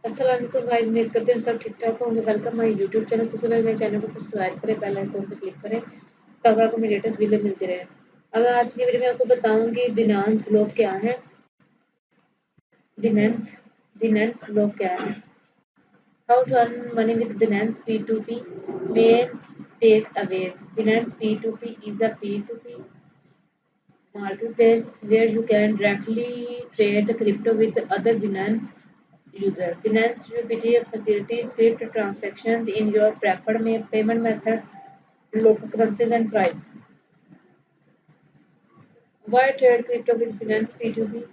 अस्सलाम वालेकुम गाइस, उम्मीद करते हैं हम सब ठीक ठाक होंगे। Welcome my YouTube channel. सबसे पहले मेरे चैनल को सब्सक्राइब करें, बेल आइकन पे क्लिक करें ताकि आपको मेरी लेटेस्ट वीडियो मिलती रहे। अब मैं आज की वीडियो में आपको बताऊंगी बिनांस ब्लॉक क्या है। बिनांस बिनांस ब्लॉक क्या है, how to earn money with Binance P2P, main takeaways. Binance P2P is a P2P marketplace where you can directly trade crypto with other Binance user. Binance Utility facilitates crypto transactions in your preferred payment methods, local currencies, and price. Why trade crypto with Binance P2P?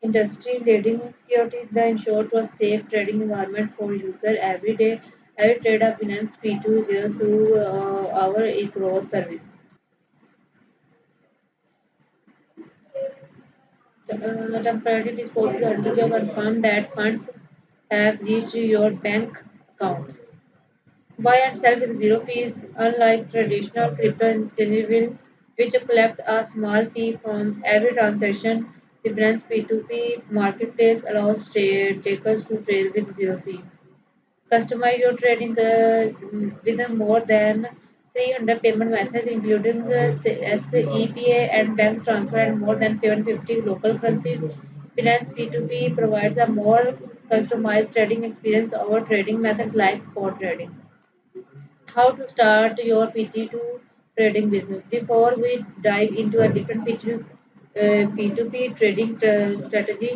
Industry leading security that ensure to a safe trading environment for user every day. Every trade of Binance P2 goes through our e-cross service. Temporary disposal until you confirm that funds have reached your bank account. Buy and sell with zero fees, unlike traditional crypto exchanges which collect a small fee from every transaction. The Binance P2P marketplace allows takers to trade with zero fees. Customize your trading with more than 300 payment methods, including SEPA and bank transfer, and more than 750 local currencies. Binance P2P provides a more customized trading experience over trading methods like spot trading. How to start your PT2 trading business. Before we dive into a different P2P trading strategy,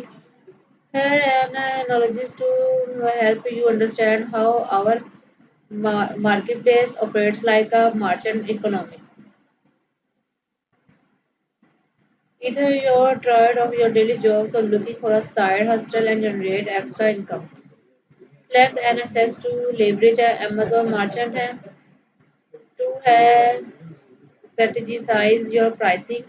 here an analogies to help you understand how our marketplace operates like a merchant economics. Either you're tired of your daily jobs or looking for a side hustle and generate extra income. Select an access to leverage a Amazon merchant app to have strategize your pricing.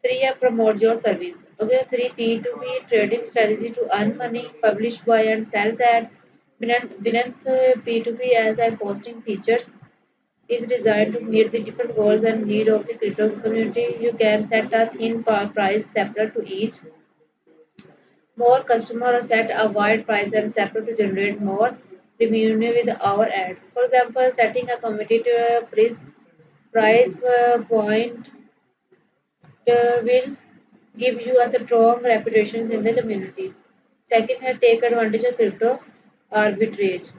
Three, promote your service. Okay, three, P2P trading strategy to earn money. Publish, buy, and sell ad. Binance P2P as and posting features is designed to meet the different goals and need of the crypto community. You can set a thin price separate to each. More customer set a wide price and separate to generate more revenue with our ads. For example, setting a competitive price point will give you a strong reputation in the community. Second है take advantage of crypto arbitrage.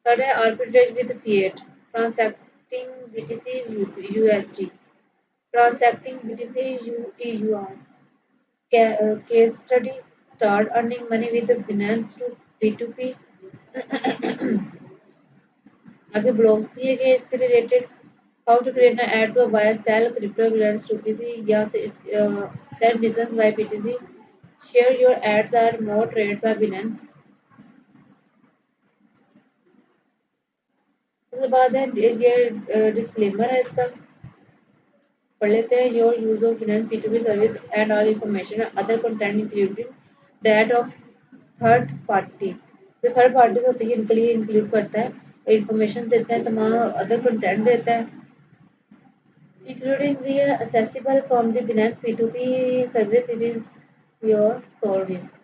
Third है arbitrage with fiat. Transacting BTC USD. Transacting BTC EUR. Case study start earning money with Binance to P2P. आगे blogs दिए गए इसके related, how to create an ad to buy sell crypto billions to PC या से that reasons why PTC share your ads are more trades are Binance. उसके बाद है ये डिस्क्लेमर है, इसका पढ़ लेते हैं। Your use of Binance P2P service and all information other content including that of third parties. जो थर्ड पार्टीज होती है इनके लिए इंक्लूड करता है, इंफॉर्मेशन देता है, तमाम अदर कंटेंट देता है including the accessible from the Binance P2P service. It is your sole risk.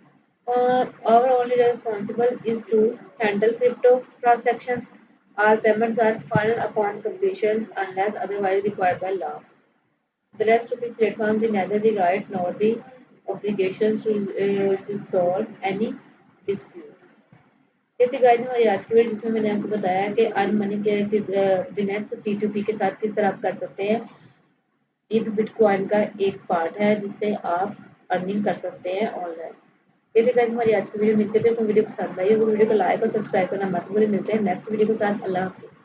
Our only responsible is to handle crypto transactions. Our payments are final upon completion unless otherwise required by law. Binance P2P platforms have neither the right nor the obligations to resolve any disputes. ये थी guys हमारी आज की video, जिसमें मैंने आपको बताया कि अर्न मनी के किस बिनेंस P2P के साथ किस तरह आप कर सकते हैं। ये भी बिटकॉइन का एक पार्ट है जिससे आप अर्निंग कर सकते हैं ऑनलाइन। ये थी गाइस हमारी आज की वीडियो। उम्मीद करते हैं आपको वीडियो पसंद आई होगी। वीडियो को लाइक और सब्सक्राइब करना मत भूलिए। मिलते हैं नेक्स्ट वीडियो के साथ। अल्लाह हाफिज़।